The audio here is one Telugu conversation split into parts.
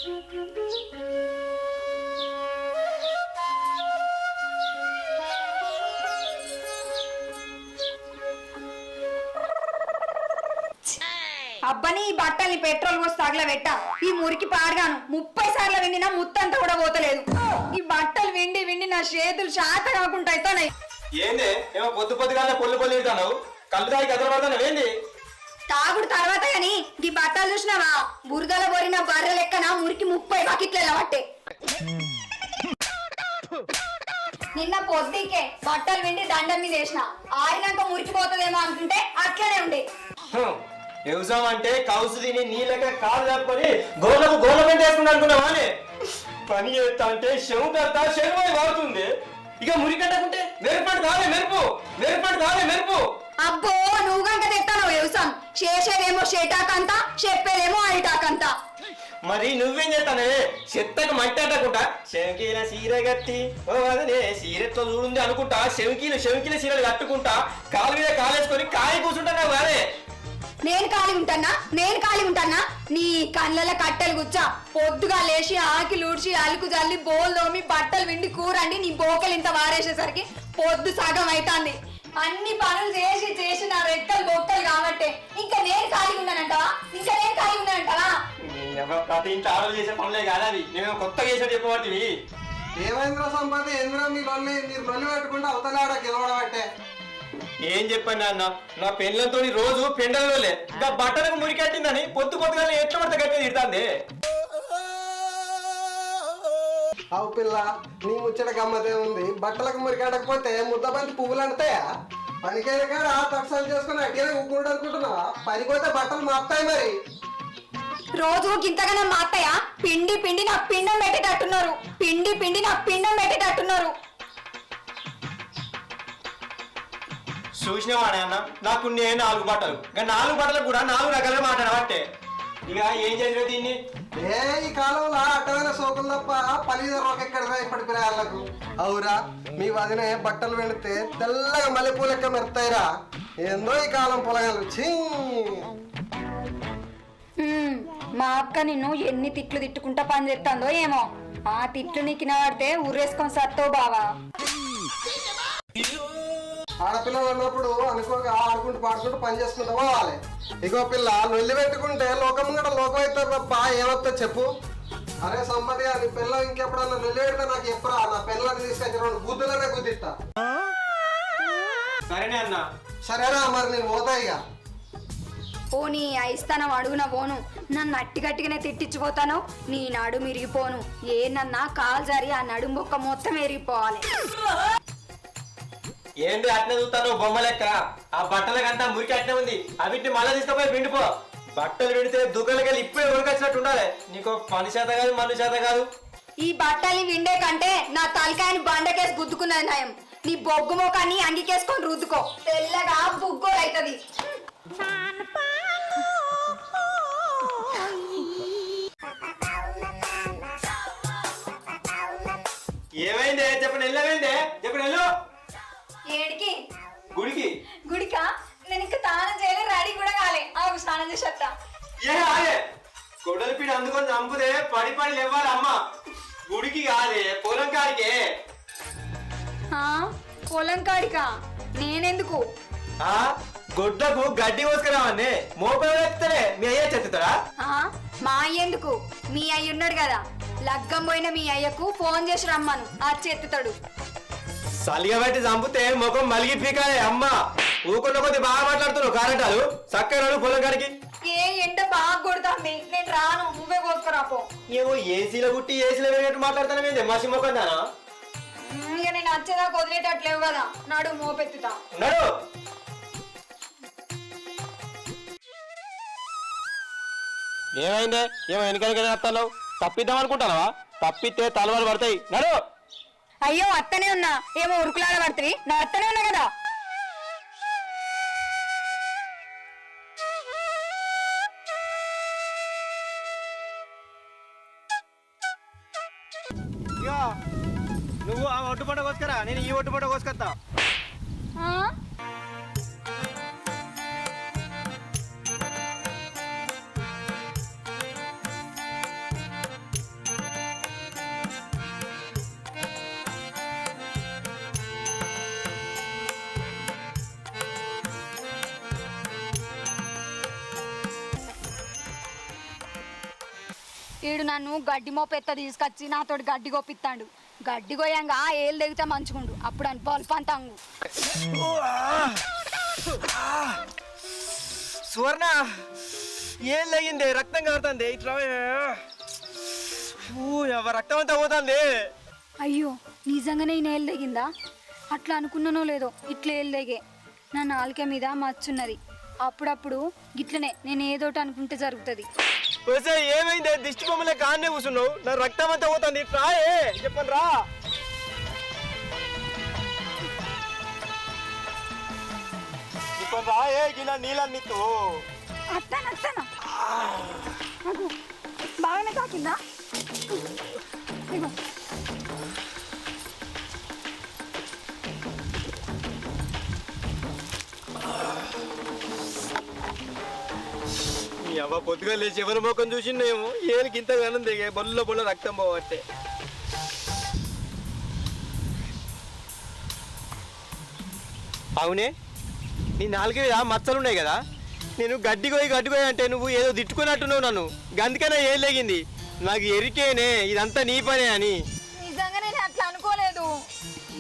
అబ్బని ఈ బట్టల్ని పెట్రోల్ పోసి తగలబెట్ట ఈ మురికి పాడగాను 30 సార్లు విండినా ముత్తంతా కూడా పోతలేదు. ఈ బట్టలు విండి విండి నా చేతులు శాత కాకుండా అవుతాయి. ఏంది ఏమో పొద్దు పొద్దుగా పొల్లు పొల్లు ఇస్తాను కళ్ళు తాగి కదలబడతాను ఏంది తాగుడు తర్వాత గాని ఈ బట్టలు చూసినావా బురదల బోరిన బర్రె లెక్కన మురికి 30 బకెట్లు పట్టే. నిన్న పొద్దుకే బట్టలు విండి దండం మీద వేసిన ఆరినాక మురికిపోతుందేమో అనుకుంటే అట్లనే ఉండే. వ్యవసాయం అంటే కౌసు తిని నీళ్ళక కాలు తప్పుకొని గోళ్ళకు గోళ్ళ పెంట వేసుకుని అనుకున్నావా పని చేస్తా అంటే శవు తత్తా శనివాయి వాడుతుంది. ఇక మురికట్టకుంటే మెరుపంట కాలే మెరుపు మెరుపంట కాలే మెరుపు. అబ్బో నువ్వు గంట తెస్తాను వ్యవసాయం చేసేదేమో షేటాకంత చెప్పేదేమో ఐటాకంత. మరి నువ్వేం చేస్తానే చెత్తకు మట్టి అట్టకుండా శంకీల సీర కట్టి ఓ అదనే సీరెట్లో చూడుంది అనుకుంటా శంకీల సీరలు కట్టుకుంటా కాలు మీద కాలేసుకొని కాయ కూర్చుంటావు కాదే. నేను ఖాళీ ఉంటానా నీ కళ్ళల కట్టెలు గుచ్చా పొద్దుగా లేచి ఆకి లూడ్చి అలుకు జల్లి బోల్ దోమి బట్టలు విండి కూరండి నీ బోకలు ఇంత వారేసేసరికి పొద్దు సగం అవుతుంది. అన్ని పనులు చేసి నా రెక్కలు బొక్కలు కాబట్టి ఇంకా నేను ఖాళీ ఉన్నానంటావా ప్రతి ఇంట్లో ఆరోజు చేసే పనులే కాదా అవి నేను కొత్తగా చేసే చెప్పబట్టి. ఏమైంద్ర సంపద ఎందులో మీరు లొల్లి పెట్టుకుంటే అవతలాడ గెలవడబట్టే. ఏం చెప్పాను నాన్న నా పెళ్ళంతో రోజు పెండలే ఇంకా బట్టలకు మురికట్టిందని పొద్దు పొద్దుగా ఎట్లా పడితే గట్టి తిడుతుంది. అవు పిల్ల నీ ముచ్చట గమ్మతే ఉంది. బట్టలకు మురికట్టకపోతే ముద్దబంతి పువ్వులు అంటాయా? పనికైనా కాడ తక్షణం చేసుకుని అట్టిగా ఊకుంటూ అనుకుంటున్నావా? పనిపోతే బట్టలు మారుతాయి. మరి రోజు గింతగానే మా అత్తయ్య పిండి నా పిండం పెట్టేటట్టున్నారు. చూసినవాడే అన్న నాకు 4 బట్టలు ఇంకా 4 బట్టలకు కూడా 4 రకాలుగా మాట్లాడబట్టే. ఇక ఏం చేసిన దీన్ని ఈ కాలంలో అట్టమైన సోకులు తప్ప పని ఎక్కడ ఇప్పటి పిల్లలకు. అవురా మీ వదినే బట్టలు వెళితే తెల్లగా మల్లెపూ లెక్క మెరుతాయిరా. ఏందో ఈ కాలం పొలగాలు. మా అక్క నిన్ను ఎన్ని తిట్లు తిట్టుకుంటా పని చేస్తుందో ఏమో. ఆ తిట్లు నీకు నాడితే ఊరేసుకొని సత్తో బావా. ఆడపిల్లలు ఉన్నప్పుడు అనుకోగా ఆడుకుంటూ పాడుకుంటూ పని చేసుకుంటూ పోవాలి. ఇగో పిల్ల లొల్లి పెట్టుకుంటే లోకం కూడా లోకం అవుతారు తప్ప ఏమవుతా చెప్పు. అరే సంపద నీ పిల్ల ఇంకెప్పుడన్నా లొల్లి పెడితే నాకు ఎప్పుడా నా పిల్లల్ని తీసుకొచ్చి 2 బుద్ధులనే గుద్దిస్తా. సరేనే అన్న. సరేనా మరి నేను పోతా. ఇక పోనీ అయిస్తానం అడుగున పోను నన్ను గట్టిగానే తిట్టించిపోతాను. నీ నడు మిరిగిపోను ఏనన్నా కాలు జారి ఆ నడు మొక్క మొత్తం ఎరిగిపోవాలి. ఏంది అట్నే చూస్తాను బొమ్మ లెక్క. ఆ బట్టలకంతా మురికి అట్నే ఉంది. అవిటిని మళ్ళీ తీసుకుపోయి పిండిపో. బట్టలు పెడితే దుగ్గలకెళ్ళి ఇప్పుడే ఉరికొచ్చినట్టు ఉండాలి. నీకు పని చేత కాదు మన్ను చేత కాదు. ఈ బట్టల్ని విండే కంటే నా తలకాయని బండకేసి గుద్దుకున్నది నయం. నీ బొగ్గు మొక్కని అంగికేసుకొని రుద్దుకో తెల్లగా బుగ్గోలు అవుతుంది. ఏమైందే చెప్పండి వెళ్ళమైందే చెప్పండి వెళ్ళు. ఏడికి? గుడికా? నేను ఇంకా స్నానం చేయలేదు రెడీ కూడా కాలే. ఆగు స్నానం చేసేస్తా. కొడలి పీడ అందుకొని చంపుదే పడి లేవాలి అమ్మ. గుడికి కాదే పొలం కాడికే. పొలం కాడికా? నేనెందుకు? గొడ్లకు గడ్డి కోసుకురావన్నీ మోపేస్తలే మీ అయ్య చెత్తుతాడా? మా అయ్యేందుకు? మీ అయ్య ఉన్నాడు కదా లగ్గం పోయిన మీ అయ్యకు ఫోన్ చేసి రమ్మను ఆ చెత్తుతాడు. సలిగా బట్టి చంపితే ముఖం మలిగి పీకాలే అమ్మ. ఊకున్న కొద్ది బాగా మాట్లాడుతున్నావు కారటాలు చక్కరాడు పొలం కాడికి. ఏ ఎండ బాగా కొడుతుంది నేను రాను నువ్వే కోసుకురాపో. ఏమో ఏసీలో గుట్టి ఏసీలో పెరిగినట్టు మాట్లాడుతానే మసి మొక్కం దానా. ఇక నేను వచ్చేదాకా వదిలేటట్లేవు కదా నాడు మోపెత్తుతా. నడు. ఏమైందే ఏమో వెనకాల వస్తాను తప్పిద్దాం అనుకుంటానవా? తప్పితే తలవాలు పడతాయి. నడు. అయ్యో అత్తనే ఉన్నా ఏమో ఉరుకులాడ పడుతుంది నా అత్తనే ఉన్నా కదా. నువ్వు ఆ ఒట్టు పంట కోసుకరా నేను ఈ ఒట్టు పంట కోసుకొస్తా. ఈడు నన్ను గడ్డి మోపెత్త తీసుకొచ్చి నాతోటి గడ్డి గోపిస్తాడు. గడ్డి గోయంగా ఏళ్ళు దిగితే మంచుకుండు అప్పుడు అని బల్పంతంగు. సువర్ణ ఏం లేగింది, రక్తం కారుతుంది. ఇట్లా రక్తం అంతా పోతుంది. అయ్యో నిజంగానే ఈ నేలు దిగిందా? అట్లా అనుకున్నానో లేదో ఇట్లా ఏళ్ళు దిగే. నా నాలుక మీద మచ్చున్నది. అప్పుడప్పుడు గిట్లనే నేను ఏదోటి అనుకుంటే జరుగుతుంది. ఏమైంది? దిష్టి బొమ్మలే కాన్నే కూర్చున్నావు. నా రక్తం అంతా పోతుంది. రాయే చెప్పండి రా. ఇప్పుడు రాయే గిలా నీళ్ళన్నితో. అత్తాను అత్తాను బాగానే తాకిందా? ఇగో అవ్వ పొద్దుగా లేచి ఎవరి ముఖం చూసిండేమో ఏలికి ఇంత గనం దిగే బొల్ల బొల్ల రక్తం పోవట్టే. అవునే నీ నాలుగు మీద మచ్చలు ఉన్నాయి కదా. నేను గడ్డిగోయి అంటే నువ్వు ఏదో తిట్టుకున్నట్టున్నావు నన్ను. గందుకనే ఏం లేగింది. నాకు ఎరికేనే ఇదంతా నీ పనే అని. నిజంగా నేను అట్లా అనుకోలేదు.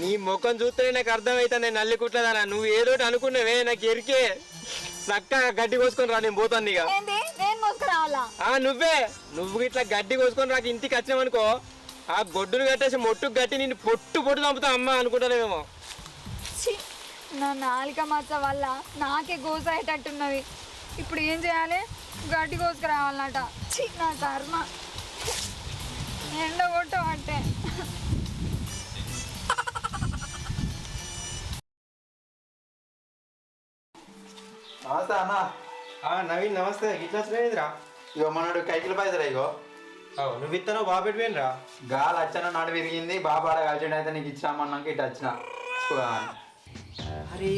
నీ ముఖం చూస్తేనే నాకు అర్థమవుతుంది నల్లి కుట్లదానా. నువ్వు ఏదోటి అనుకున్నావే, నాకు ఎరికే. చక్కగా గడ్డి కోసుకొని రా, నేను పోతాను. ఇక నువ్వు ఇట్లా గడ్డి కోసుకొని రాక ఇంటికి వచ్చినావనుకో, ఆ గొడ్డును కట్టేసి మొట్టుకు కట్టి నేను పొట్టు చంపుతా అమ్మ అనుకుంటానేమో. నా నాలుక మచ్చ వల్ల నాకే గోస అయ్యేటట్టున్నవి. ఇప్పుడు ఏం చేయాలి? గడ్డి కోసుకురావాలన్నట. నా కర్మ ఎండ కొట్టమంటే. నమస్తే అన్న. నవీన్ నమస్తే. ఇట్లా వచ్చినాయిరా? ఇగో మనడు కైకిలు పైసలు ఇగో. నువ్వు ఇస్తాను బాగా పెట్టిపోయినరా? గాలి వచ్చాను నాడు విరిగింది. బాబాడ కలిసి అయితే నీకు ఇచ్చామన్నాక ఇటు వచ్చిన. అరే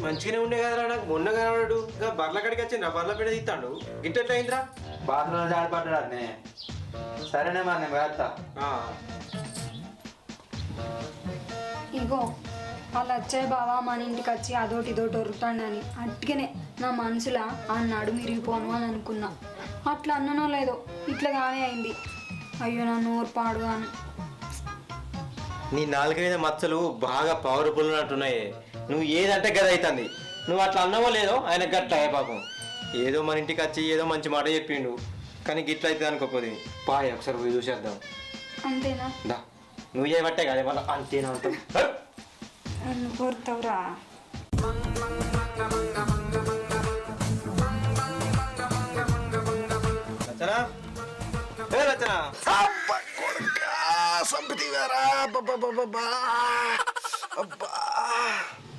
మంచిగానే ఉండే కదరా. నాకు మొన్న కనవాడు ఇంకా బర్ల కడికి వచ్చిండ్రా. బర్ల పెడ తీస్తాడు. గిట్టెట్లా అయిందిరా? బాత్రూంలో జాడిపడ్డాడు అన్నే. సరేనే మరి నేను వేస్తా. ఇగో వాళ్ళు వచ్చాయి బావా మన ఇంటికి వచ్చి అదోటి ఇదోటి ఒరుతాడని అట్టుగానే నా మనసులో ఆ నడుము ఇరిగిపోను అని అనుకున్నా. అట్లా అన్ననో లేదో ఇట్లాగానే అయింది. అయ్యో నా నోరు పాడుగాను. నీ నాలుగు మీద మచ్చలు బాగా పవర్ఫుల్ ఉన్నట్టున్నాయి. నువ్వు ఏదంటే గది అవుతుంది. నువ్వు అట్లా అన్నావో లేదో ఆయన గట్ల పాపం. ఏదో మన ఇంటికి వచ్చి ఏదో మంచి మాట చెప్పిండు, కానీ గిట్ల అవుతుంది అనుకోపోతే. పాయ్ ఒకసారి పోయి చూసేద్దాం. అంతేనా? దా నువ్వు చేయబట్టే కదా మళ్ళీ అంతేనా ఉంటుంది. కోరుతావురా? రచనా రచన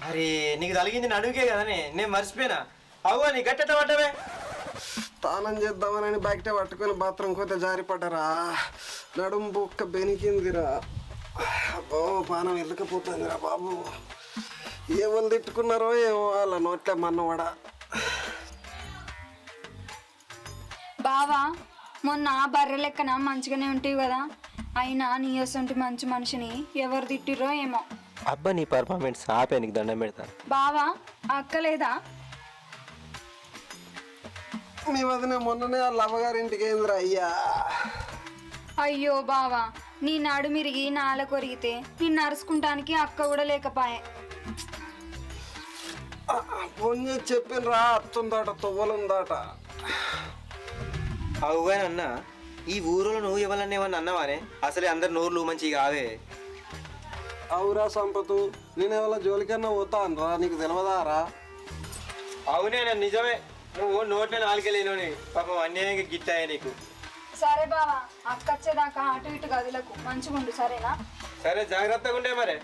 అరే నీకు తలిగింది నడుముకే కదనే, నేను మర్చిపోయినా. అవ్వ నీ గట్టెట్ట పడ్డవే? స్నానం చేద్దామని బయట పట్టుకొని బాత్రూమ్ పోతే జారిపడ్డరా. నడుము బొక్క బెనికిందిరా. అబ్బో పానం వెళ్ళకపోతుందిరా బాబు. ఏమని తిట్టుకున్నారో ఏమో వాళ్ళ నోట్లే మన్నవాడ. బావా మొన్న బర్రె లెక్కన మంచిగానే ఉంటాయి కదా, అయినా నీ అసంటి మంచి మనిషిని ఎవరు తిట్టిర్రో ఏమో. అబ్బా నీ పర్ఫార్మెన్స్ ఆపే, నీకు దండం పెడతా. బావా అక్కలేదా? మీ వదిన మొన్ననే వాళ్ళ అమ్మగారింటికి ఏందిరా అయ్యా. అయ్యో బావా నీ నాడు మిరిగి నాల కొరిగితే నిన్ను అరుచుకుంటానికి అక్క కూడా లేకపాయే. ఫోన్ చేసి చెప్పినరా అత్తుందాట తొవ్వలుందాట. అవుగానన్నా ఈ ఊరిలో నువ్వు ఇవ్వాలని ఏమన్నా అన్నావానే? అసలే అందరు నోర్లు మంచి కావే. అవురా సంపతు, నేను ఎవరి జోలికన్నా పోతాను రా, నీకు తెలియదారా? అవునే నిజమే. నువ్వు నోట్ల నాలుగే లేని పాపం అన్యాయంగా గిట్టాయే నీకు. సరే బావా అక్క వచ్చేదాకా అటు ఇటు గదులకు మంచిగుండు సరేనా? సరే జాగ్రత్తగా ఉండే మరి.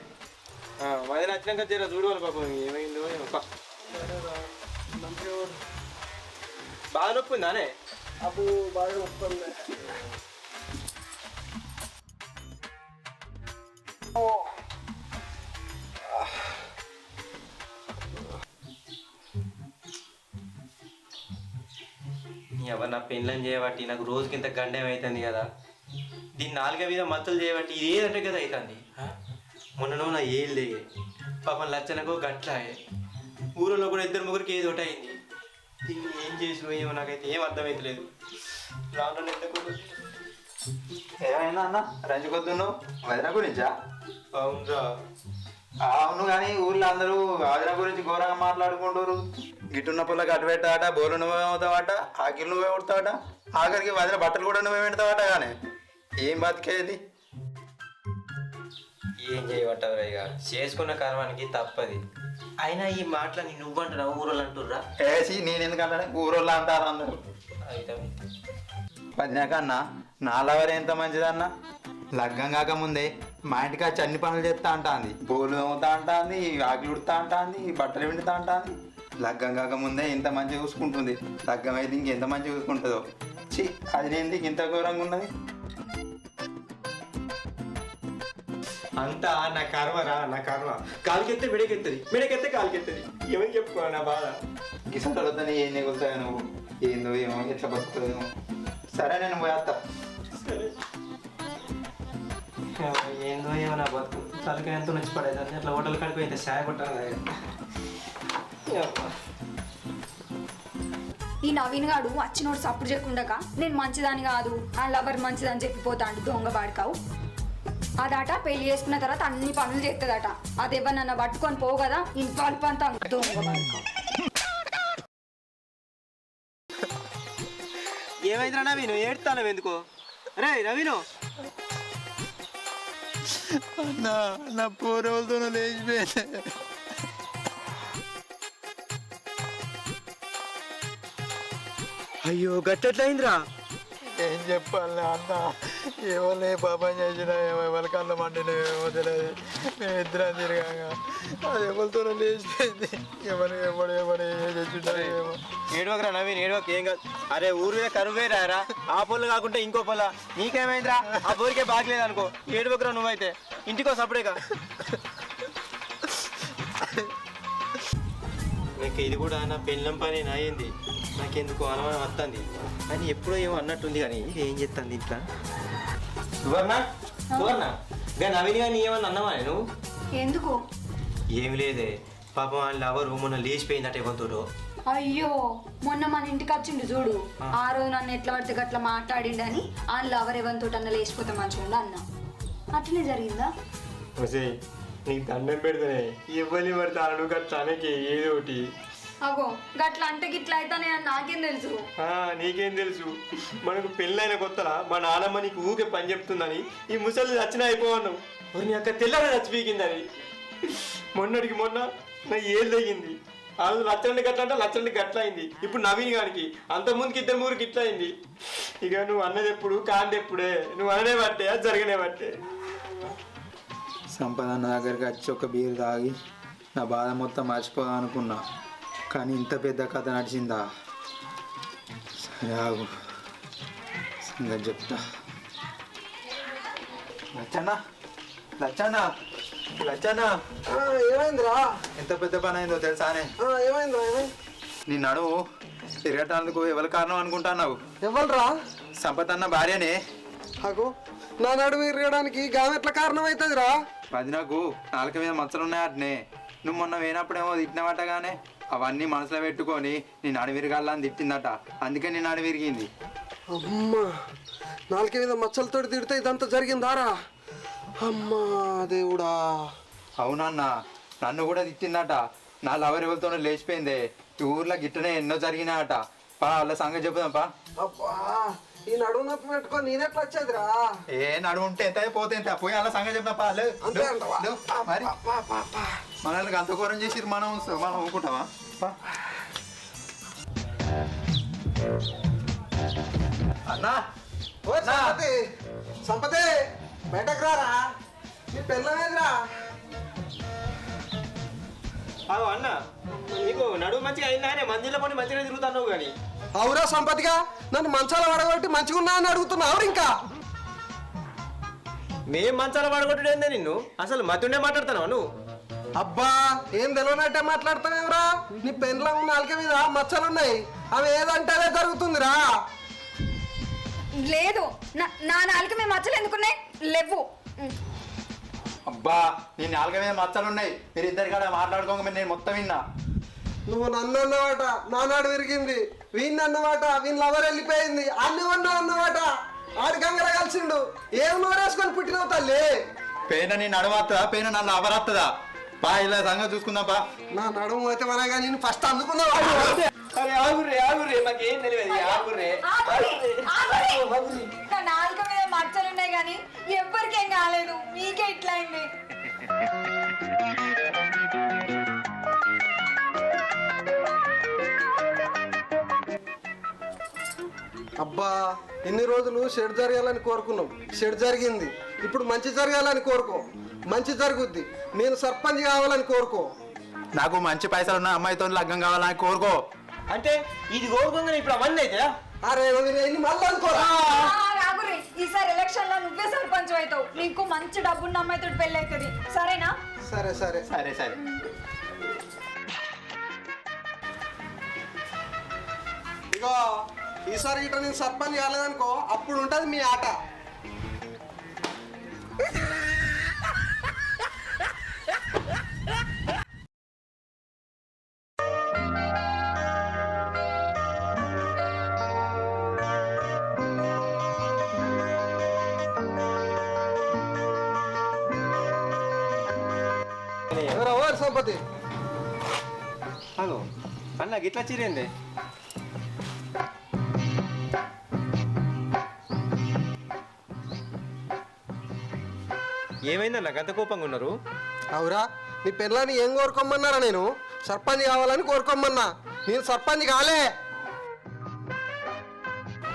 మది నచ్చినాక జర చూడవాలి పాపం ఏమైందో ఏమో. బాగా నొప్పి ఉందానే? అప్పుడు బాగా వస్తుంది. ఎవరు నా పెళ్ళని చేయబట్టి నాకు రోజుకి ఇంత గండం అవుతుంది కదా. దీన్ని నాలుగ మీద మత్తలు చేయబట్టి ఇది ఏదంటే కదా అవుతుంది. మొన్ననో నా ఏళ్ళు దిగే పాపం లచ్చనకో గట్లాయే. ఊరిలో కూడా ఇద్దరు ముగ్గురికి ఏదో ఒకటి అయింది. దీన్ని ఏం చేసినో ఏమో నాకైతే ఏం అర్థమవుతలేదు. రాను ఏమైందా అన్న రంజుకొద్దు వదిన గురించా? అవునరా. అవును కానీ ఊర్లో అందరూ వదిన గురించి ఘోరంగా మాట్లాడుకుంటారు. గిట్టున్న పుల్ల కట్టు పెట్టావట, బోలు నువ్వే అవుతావట, ఆకిలు నువ్వే ఉడతావట, ఆఖరికి వదిన బట్టలు కూడా నువ్వే పెడతావట. కానీ ఏం బతికేది? ఏం చేయమంటావు ఇక, చేసుకున్న కర్మానికి తప్పది. అయినా ఈ మాటలని నువ్వంటున్నావు, ఊరోళ్ళు అంటుర్రా? ఏసి నేను ఎందుకంటే ఊరోళ్ళు అంటారు అందరూ. అయితే వదిన కన్నా నా లవర్ ఎంత మంచిదన్న. లగ్గం కాకముందే మా ఇంటికి వచ్చి అన్ని పనులు చేస్తా అంటాంది. బోలు అవుతా అంటాంది, ఆకిలు ఉడతా అంటాంది, బట్టలు విండుతా అంటాంది. లగ్గం కాకముందే ఇంత మంచిగా చూసుకుంటుంది. లగ్గం అయితే ఇంకెంత మంచిగా చూసుకుంటుందో. చి అది నేను ఇంత ఘోరంగా ఉన్నది. అంతా నా కర్మరా, నా కర్మ. కాలికెత్తే మెడకెత్తది, మెడకెత్తే కాలికెత్తది. ఎవరికి చెప్పుకో నా బాధ. కిసంటలు వద్దని ఏం నెగులుతాయో నువ్వు, ఏందో ఏమో ఎట్లా బతుకుతావు. సరే నేను పోయేస్తా. ఏందో ఏమో నా బతుకు. తలకాయ ఎంతో నచ్చి పడేది అట్లా హోటల్ కడిపోయి ఇంత సాయ కొట్టాలి. ఈ నవీన్ గాడు వచ్చినోడు సప్పుడు చేయకుండా నేను మంచిదాని కాదు, ఆ లవర్ మంచిదని చెప్పిపోతాడు. దొంగ బాడుకావు అదట. పెళ్లి చేసుకున్న తర్వాత అన్ని పనులు చేస్తుందట. అది ఎవరినన్నా పట్టుకొని పోవు కదా, ఇంట్లో అంతా దొంగ బాడుకావు. ఏమైందిరా నవీను, ఏడుతాను ఎందుకో? రే నవీను, నా పూర్వలతో లేచిపోయింది. అయ్యో గట్టెట్లయిందిరా? ఏం చెప్పాలి అన్న, ఏమో లే పాపం చేసినా ఏమో ఎవరి కళ్ళు మండినేమో తెలియదు. మేము ఇద్దరం తిరగాగా అది ఎవరితో లేచిపోయింది. ఎవరు ఏమో. ఏడవకరా నవీన్, ఏడవక, ఏం కాదు. అరే ఊరు మీద కరువే రారా, ఆ పొల్లు కాకుంటే ఇంకో పొల్ల. నీకేమైందిరా? ఆ ఊరికే బాగలేదు అనుకో. ఏడవకరా నువ్వైతే, ఇంటికో సపరేగా. నాకు ఇది కూడా నా పెళ్ళం పని అయింది. నాకెందుకు అనుమానం వస్తుంది, కానీ ఎప్పుడో ఏమో అన్నట్టుంది. కానీ ఇది ఏం చెప్తాను ఇంట్లో? సువర్ణ, సువర్ణ, గా నవీన్ కానీ ఏమన్నా అన్నావా నువ్వు? ఎందుకు? ఏమి లేదే, పాపం వాళ్ళ ఎవరు మొన్న లేచిపోయిందట ఎవరితో. అయ్యో మొన్న మన ఇంటికి వచ్చిండు చూడు, ఆ రోజు నన్ను ఎట్లా పడితే గట్లా మాట్లాడిండని ఆ లవర్ ఎవరితో అన్న లేచిపోతే మంచిగా అన్న. అట్లనే జరిగిందా? నీకు దండం పెడతానే, ఇవ్వని పడతాను నువ్వు గట్లానికి ఏదో ఒకటి. అగో గట్లా అంటే గిట్లా అయితేనే అని నాకేం తెలుసు? నీకేం తెలుసు? మనకు పెళ్ళైన కొత్తలా మా నాన్నమ్మ నీకు ఊకే పని చెప్తుందని ఈ ముసలి చచ్చినా అయిపోవన్నావు. నీ అక్క తెల్లగా చచ్చిపోయిందని. మొన్నటికి మొన్న నా ఏళ్ళు తగ్గింది. వాళ్ళు లచ్చండి గట్ల అంటే లచ్చండి గట్ల అయింది. ఇప్పుడు నవీన్ గానికి అంతకుముందుకి ఇద్దరు ముగ్గురికి ఇట్లా అయింది. ఇక నువ్వు అన్నది ఎప్పుడు కాండి ఎప్పుడే, నువ్వు అననే బట్టే అది జరగనే బట్టే. సంపద నా దగ్గరికి వచ్చి ఒక బీరు తాగి నా బాధ మొత్తం మర్చిపోదాం అనుకున్నా. కానీ ఇంత పెద్ద కథ నడిచిందా? సరే ఆగు, సంగతి చెప్తా. లచ్చన్నా, లచ్చన్నా, లచ్చన్నా, ఏమైందిరా? ఎంత పెద్ద పని అయిందో తెలుసానే? ఏమైందిరా? నీ నడువు తిరగటానికి ఎవరి కారణం అనుకుంటున్నావు? ఎవరురా? సంపత్ అన్న భార్యనే. అగో నా నడుము విరగడానికి గామె ఎట్లా కారణం అవుతుందిరా? నాకు 4 మీద మచ్చలున్నాయటనే. నువ్వు మొన్న పోయినప్పుడేమో తిట్టినవటగానే అవన్నీ మనసులో పెట్టుకొని నీ నడు విరగాలని తిట్టిందట. అందుకే నీ నడు విరిగింది. అమ్మా, 4 మీద మచ్చలతో తిడితే ఇదంతా జరిగిందారా? అమ్మా దేవుడా. అవునన్నా, నన్ను కూడా తిట్టిందట. నా లవర్ ఎవరితోనో లేచిపోయిందే. ఈ ఊర్లో గిట్టనే ఎన్నో జరిగినాయట. పా వాళ్ళ సంగతి చెప్పుదాంపా. అబ్బా, ఈ నడుము నొప్పి పెట్టుకొని నేనెట్లా వచ్చేదిరా? ఏ నడువు ఉంటే ఎంత పోతే ఎంత, పోయి వాళ్ళ సంగతి చెప్తాపా. అంతే అంటావా? మరి మనల్ని అంత ఘోరం చేసి మనం ఊకుంటావా? అన్నా, ఓ సంపతి, సంపతి బయటకు రారా. నీ పెళ్ళమేదిరా? అన్న నీకు నడువు మంచిగా అయిందా? మందిలో పని మంచిగా తిరుగుతున్నావు. కానీ అవురా సంపతిగా, నన్ను మంచాల పడగొట్టి మంచిగా ఉన్నా అని అడుగుతున్నావు ఇంకా? మేం మంచాల పడగొట్టడేందే నిన్ను? అసలు మతుండే మాట్లాడుతున్నావు నువ్వు? అబ్బా, ఏం తెలియనట్టే మాట్లాడతావేవరా? నీ పెళ్ళ 4 మీద మచ్చలున్నాయి, అవి ఏదంటే అదే జరుగుతుందిరా. లేదు, నా నాలుక మేము మచ్చలు ఎందుకున్నాయి? లేవు. అబ్బా, నీ 4 మీద మచ్చలున్నాయి. మీరు ఇద్దరు కూడా మాట్లాడుకోక నేను మొత్తం విన్నా. నువ్వు నన్ను అన్నమాట, నానాడు విరిగింది. వీణ్ అన్నమాట, వీళ్ళ లవర్ వెళ్ళిపోయింది. అన్ని అన్నమాట, ఆడి గంగర కలిసి కలిసిండు ఏం నోరేసుకొని పుట్టినావు తల్లి పేన నీ నడవత్తదా పేన నన్ను అవరత్తదా పా ఇలా సంగతి చూసుకుందాం పా. నా నడుము అయితే మనగా నేను ఫస్ట్ అందుకున్నావు అరే ఆగుర్రే మాకేం తెలియదు ఆగుర్రే నా నాలుక మీద మచ్చలు ఉన్నాయి కానీ ఎవ్వరికేం కాలేదు, మీకే ఇట్లా అయింది. అబ్బా ఇన్ని రోజులు షెడ్ జరగాలని కోరుకున్నాం, షెడ్ జరిగింది. ఇప్పుడు మంచి జరగాలని కోరుకో, మంచి జరుగుద్ది. నేను సర్పంచ్ కావాలని కోరుకో. నాకు మంచి పైసలు ఉన్న అమ్మాయితో లగ్గం కావాలని కోరుకో. అంటే ఇది కోరుకోగానే ఇప్పుడు అవన్నీ అయితే అరే నేను మళ్ళీ అనుకోరా రాగురి, ఈసారి ఎలక్షన్ లో నువ్వే సర్పంచ్ అవుతావు, నీకు మంచి డబ్బున్న అమ్మాయితో పెళ్లి అవుతుంది, సరేనా? సరే సరే సరే సరే ఇగో ఈసారి ఇట్లా నేను సర్పంచ్ కాలేదనుకో అప్పుడు ఉంటుంది మీ ఆట. ఎవరు సంపతి హలో అన్న గిట్లా చీరేంది ఏమైందన్న గత కోపంగా ఉన్నారు? అవురా నీ పెళ్ళాన్ని ఏం కోరుకోమన్నారా? నేను సర్పంచ్ కావాలని కోరుకోమన్నా, నేను సర్పంచ్ కాలే.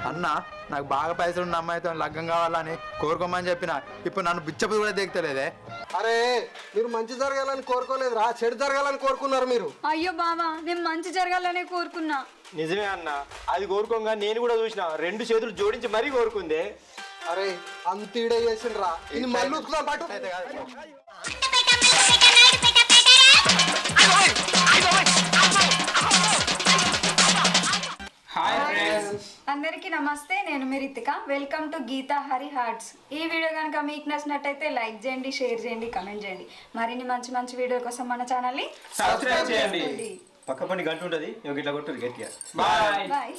అన్న నాకు బాగా పైసలు ఉన్న అమ్మాయితో లగ్గం కావాలని కోరుకోమని చెప్పిన, ఇప్పుడు నన్ను బిచ్చపు కూడా దిగుతలేదే. అరే మీరు మంచి జరగాలని కోరుకోలేదురా, చెడు జరగాలని కోరుకున్నారు మీరు. అయ్యో బావా, నేను మంచి జరగాలనే కోరుకున్నా. నిజమే అన్న, అది కోరుకోగా నేను కూడా చూసిన, 2 చేతులు జోడించి మరీ కోరుకుందే. అరే అంత ఈడే చేసిండ్రా, ఇది మళ్ళీ ఉతుకుదాం పాటు. అందరికీ నమస్తే, నేను మీ Ritika. Welcome to Geeta Hari hearts. ఈ వీడియో కనుక మీకు నచ్చినట్టయితే లైక్ చేయండి, షేర్ చేయండి, కమెంట్ చేయండి. మరిన్ని మంచి మంచి వీడియో కోసం మన ఛానల్ని సబ్స్క్రైబ్ చేయండి. పక్క పని గంట ఉంటుంది, ఇట్లా కొట్టురు గట్టిగా. Bye bye.